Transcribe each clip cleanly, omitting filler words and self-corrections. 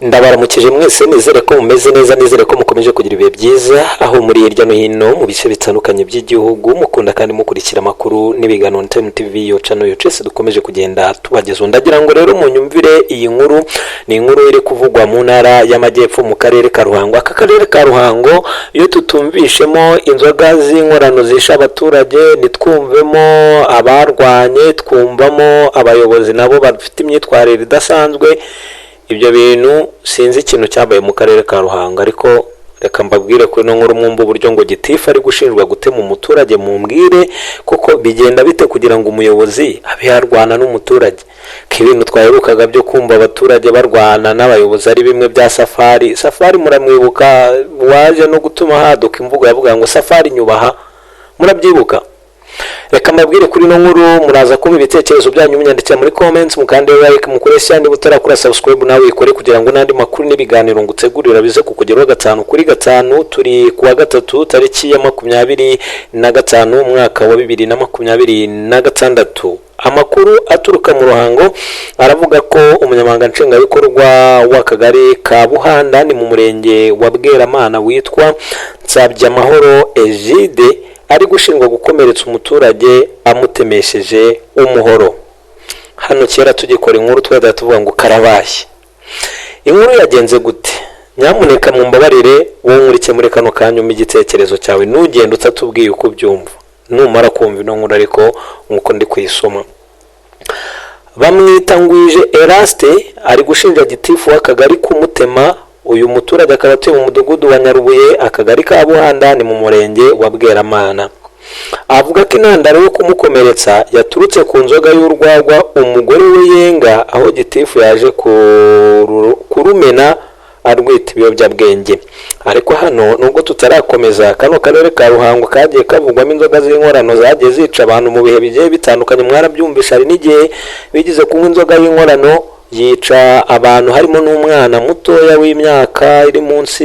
Ndabaramukije mwese, nizere ko mumeze neza, nizere ko mukomeje kugira ibihe byiza aho muri hirya no hino mu bice bitandukanye by'igihugu, mukunda kandi mukurikira amakuru n'ibiganiro Time TV yo channel yo cese dukomeje kugenda tubagezaho. Ndagira ngo rero munyumvire iyi nkuru, ni inkuru iri kuvugwa mu ntara y'Amajyepfo mu karere ka Ruhango. Aka karere ka Ruhango iyo tutumvishemo inzoga z'inkorano zisha abaturage, nitwumvemo abarwanye, twumvamo abayobozi nabo bafite imyitwarire idasanzwe. Ibyo bintu sinzi ikintu cyabaye mu karere ka Ruhango, ariko reka mbabwire ko ino nkuru mwumva uburyo ngo gitifu ari gushinjwa gutema umuturage, mumbwire kuko bigenda bite kugira ngo umuyobozi abe yarwana n'umuturage. K'ibintu twaherukaga byo kumva abaturage barwana n'abayobozi ari bimwe bya Safari muramwibuka, waje no gutuma haduka imvugo yavuga ngo Safari nyubaha, murabyibuka? Reka mbabwire kuri no nkuru, muraza kumva ibitekerezo byanyu munyandikira muri comments, mukande like, mukoresha ndi butarakora subscribe nawe ikore kugira ngo nandi makuru n'ibiganiro ngutegurira bize kukugeraho 5 kuri 5. Turi kuwa 3 tariki ya 25 umwaka wa 2026. Amakuru aturuka mu Ruhango aravuga ko umunyamabanga nshingwabikorwa w'akagari ka Buhanda ni mu murenge wa Bweramana witwa Nsabyamahoro Egide ari gushinjwa gukomeretsa umuturage amutemesheje umuhoro. Hano kera tugikora inkuru twada tuvuga ngo karabaye. Inkuru yagenze gute? Nyamuneka mumbabarire wowe nkurike muri kano kanyuma igitekerezo cyawe, nugenda utatubwiye uko byumva numara kumva ino nkuru ariko nkuko ndi kuyisoma. Bamwita Ngwije Eraste ari gushinja gitifu w'akagari kumutema. Uyu muturage akaba atuye mu mudugudu wa Nyarubuye, akagari ka Buhanda ni mu murenge wa Bweramana. Avuga ko intandaro yo kumukomeretsa yaturutse ku nzoga y'urwagwa umugore we yenga, aho gitifu yaje kurumena arwita ibiyobyabwenge. Ariko hano nubwo tutarakomeza, kano karere ka Ruhango kagiye kavugwamo inzoga z'inkorano zagiye zica abantu mu bihe bigiye bitandukanye. Mwarabyumvisha, hari n'igihe bigize kunywa inzoga y'inkorano yica abantu, harimo n'umwana mutoya w'imyaka iri munsi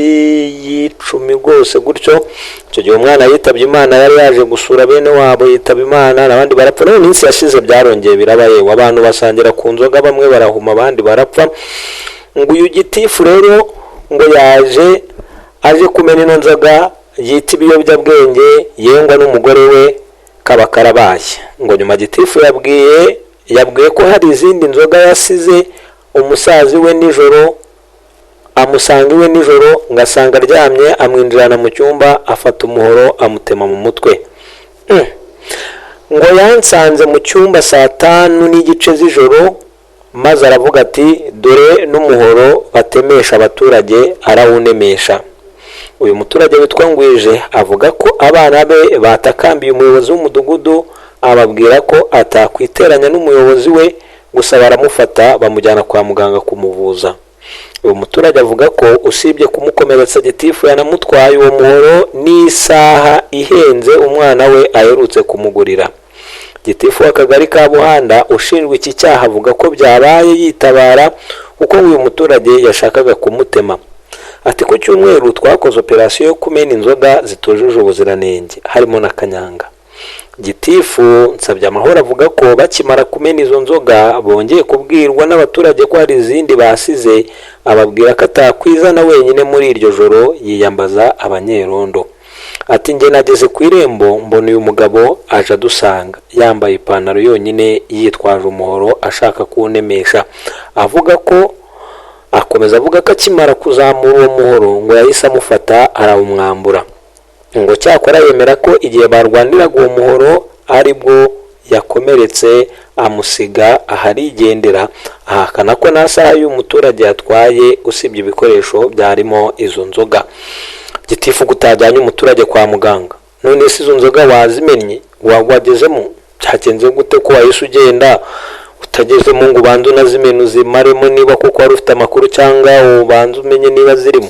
y'10 rwose gutyo. Icyo gihe umwana yitabye Imana, yari yaje gusura bene wabo, yitaba Imana, n'abandi barapfa. None iminsi yashize byarongeye birabaye, abantu basangira ku nzoga, bamwe barahuma abandi barapfa. Ngo uyu gitifu rero ngo aje kumena ino nzoga yita ibiyobyabwenge, yengwa n'umugore we kaba karabaye. Ngo nyuma gitifu yabwiye ko hari izindi nzoga yasize umusazi we nijoro, amusanga iwe nijoro, ngasanga aryamye, amwinjirana mu cyumba, afata umuhoro amutema mu mutwe. Ngo yansanze mu cyumba saa 5:15 z'ijoro, maze aravuga ati dore n'umuhoro batemesha abaturage, arawunemesha. Uyu muturage witwa Ngwije avuga ko abana be batakambiye umuyobozi w'umudugudu, ababwira ko atakwiteranya n'umuyobozi we, gusa baramufata bamujyana kwa muganga kumuvuza. Uyu muturage avuga ko usibye kumukomeretsa gitifu yanamutwaye uwo muhoro n'isaha ihenze umwana we aherutse kumugurira. Gitifu w'akagari ka Buhanda ushinjwa iki cyaha avuga ko byabaye yitabara uko uyu muturage yashakaga kumutema. Ati ku cyumweru twakoze operasiyo yo kumena inzoga zitujuje ubuziranenge, harimo na kanyanga. Gitifu Nsabyamahoro avuga ko bakimara kumena izo nzoga bongeye kubwirwa n'abaturage ko hari izindi basize, ababwira ko atakwizana wenyine muri iryo joro, yiyambaza abanyerondo. Ati nge nageze ku irembo mbona uyu mugabo aje adusanga yambaye ipantaro yonyine, yitwaje umuhoro ashaka kuwunemesha. Akomeza avuga ko akimara kuzamura uwo muhoro ngo yahise amufata arawumwambura. Ngo cyakora yemera ko igihe barwaniraga uwo muhoro aribwo yakomeretse amusiga aharigendera, ahakana ko nta saha y'umuturage yatwaye usibye ibikoresho byarimo izo nzoga. Gitifu gutajyanye umuturage kwa muganga, none se izo nzoga wazimennye wagezemo cyakenze gute ko wahise ugenda utagezemo ngo ubanze unazimena uzimaremo niba kuko wari ufite amakuru, cyangwa ubanze umenye niba zirimo?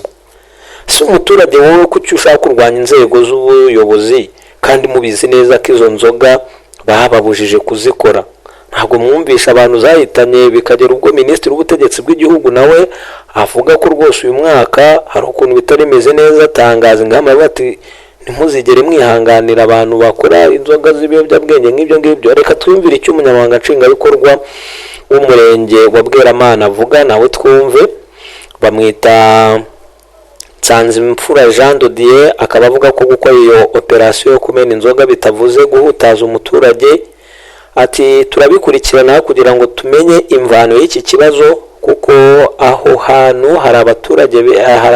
Si umuturage wowe kuki ushaka kurwanya inzego z'ubuyobozi kandi mubizi neza ko izo nzoga bababujije kuzikora? Ntabwo mwumvisha abantu zahitanye bikagera ubwo Minisitiri w'Ubutegetsi bw'Igihugu nawe avuga ko rwose uyu mwaka hari ukuntu bitaremeze neza, atangaza ingamba bati ntimuzigere mwihanganira abantu bakora inzoga z'ibiyobyabwenge nk'ibyo ngibyo. Reka twumvire icyo umunyamabanga nshingwabikorwa w'umurenge wa Bweramana avuga, nawe twumve. bamwita Nsanzimfura Jean de Dieu, akaba avuga ko gukora iyo operation yo kumena inzoga bitavuze guhutaza umuturage. Ati turabikurikirana kugira ngo tumenye imvano y'iki kibazo, kuko aho hantu hari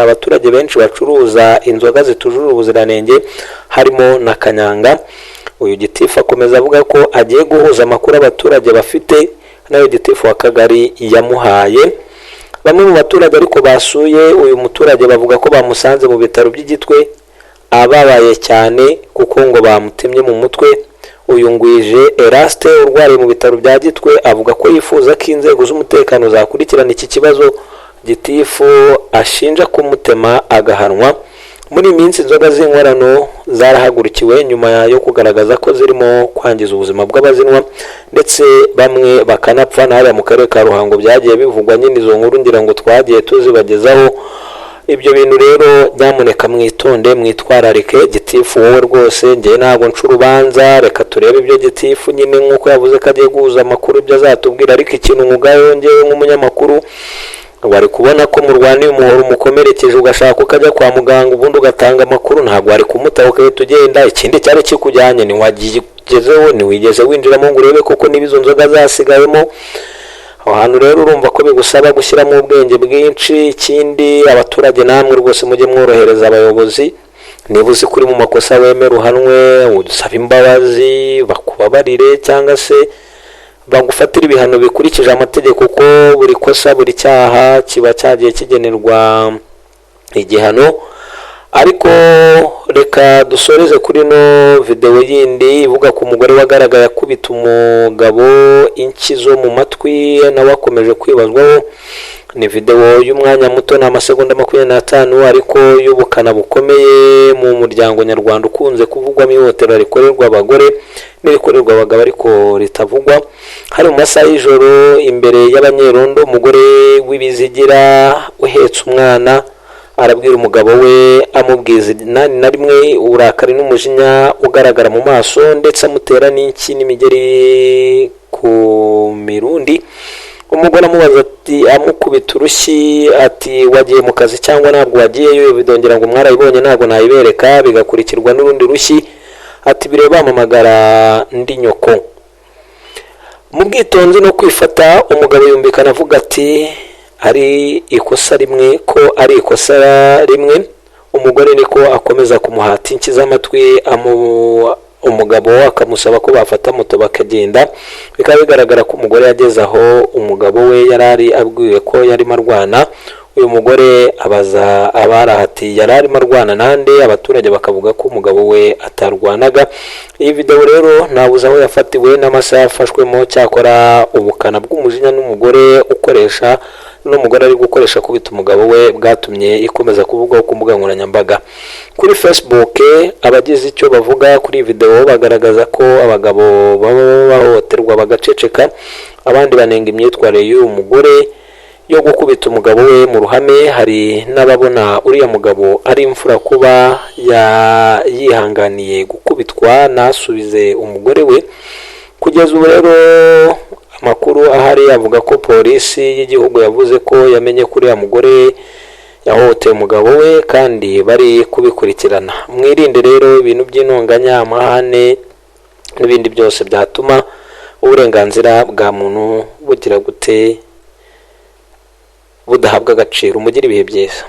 abaturage benshi bacuruza inzoga zitujuje ubuziranenge harimo na kanyanga. Uyu gitifu akomeza avuga ko agiye guhuza amakuru abaturage bafite nayo gitifu w'akagari yamuhaye. Bamwe mu baturage ariko basuye uyu muturage bavuga ko bamusanze mu bitaro by'Igitwe ababaye cyane kuko ngo bamutemye mu mutwe. Uyu Ngwije Eraste urwariye mu bitaro bya Gitwe avuga ko yifuza ko inzego z'umutekano zakurikirana iki kibazo gitifu ashinja kumutema agahanwa. Muri minsi inzoga z'inkorano zarahagurukiwe nyuma yo kugaragaza ko zirimo kwangiza ubuzima bw'abazinwa ndetse bamwe bakanapfa. N'ahari mu karere ka Ruhango byagiye bivugwa nyine izo nkuru ngira ngo twagiye tuzibagezaho. Ibyo bintu rero nyamuneka mwitonde mwitwararike. Gitifu wowe rwose ngiye ntabwo nca urubanza, reka turebe ibyo gitifu nyine nk'uko yavuze ko agiye guhuza amakuru ibyo azatubwira. Ariko ikintu mugayo ngewe nk'umunyamakuru wari kubona ko murwaniye umuhoro umukomerekeje ugashaka ukajya kwa muganga ubundi ugatanga amakuru, ntabwo wari kumutaho ukahita ugenda. Ikindi cyari kikujyanye ntiwagigezeho, ntiwigeze winjiramo ngo urebe koko niba izo nzoga zasigayemo. Aho hantu rero urumva ko bigusaba gushyiramo ubwenge bwinshi. Ikindi abaturage namwe rwose mujye mworohereza abayobozi, niba uzi kuri mu makosa wemera uhanwe, udusaba imbabazi bakubabarire cyangwa se bagufatira ibihano bikurikije amategeko, ko buri kosa buri cyaha kiba cyagiye kigenerwa igihano. Ariko reka dusoreze kuri no video yindi ivuga ku mugore wagaragaye akubita umugabo inki zo mu matwi nawe akomeje kwibazwaho. Ni video y'umwanya muto na amasegonda 25 ariko y'ubukana bukomeye mu muryango nyarwanda ukunze kuvugwamo ihohotera rikorerwa abagore n'irikorerwa abagabo ariko ritavugwa. Hari mu masaha y'ijoro imbere y'abanyerondo umugore w'ibizigira uhetse umwana arabwira umugabo we amubwiza nani na rimwe uburakari n'umujinya ugaragara mu maso ndetse amutera n'iki n'imigeri ku mirundi. Umugore amubaza ati amukubita urushyi ati wagiye mu kazi cyangwa ntabwo wagiyeyo? Bidongera ngo mwarayibonye ntabwo nayibereka, bigakurikirwa n'urundi rushyi ati bireba bamamagara ndi nyoko. Mu bwitonzi no kwifata umugabo yumvikana avuga ati ari ikosa rimwe, ko ari ikosa rimwe. Umugore niko akomeza kumuhata inki z'amatwi umugabo akamusaba ko bafata moto bakagenda. Bikaba bigaragara ko umugore yageze aho umugabo we yarari abwiwe ko yari marwana. Uyu mugore abaza abarahati yarari marwana nande, abaturage bakavuga ko umugabo we atarwanaga. Iyi video rero nabuza aho yafatiwe n'amasaha yafashwemo, cyakora ubukana bw'umujinya n'umugore ukoresha n'umugore ari gukoresha kubita umugabo we bwatumye ikomeza kuvugwa ku mbuga nkoranyambaga. Kuri Facebook abagize icyo bavuga kuri video bagaragaza ko abagabo baba bahohoterwa bagaceceka, abandi banenga imyitwarire y'uyu mugore yo gukubita umugabo we mu ruhame. Hari n'ababona uriya mugabo ari imfura kuba yihanganiye gukubitwa nasubize umugore we. Kugeza ubu rero amakuru ahari avuga ko polisi y'igihugu yavuze ko yamenye kuri ya mugore yahohoteye umugabo we kandi bari kubikurikirana. Mwirinde rero ibintu by'intonganya, amahane n'ibindi byose byatuma uburenganzira bwa muntu bugira gute budahabwa agaciro. Mugire ibihe byiza.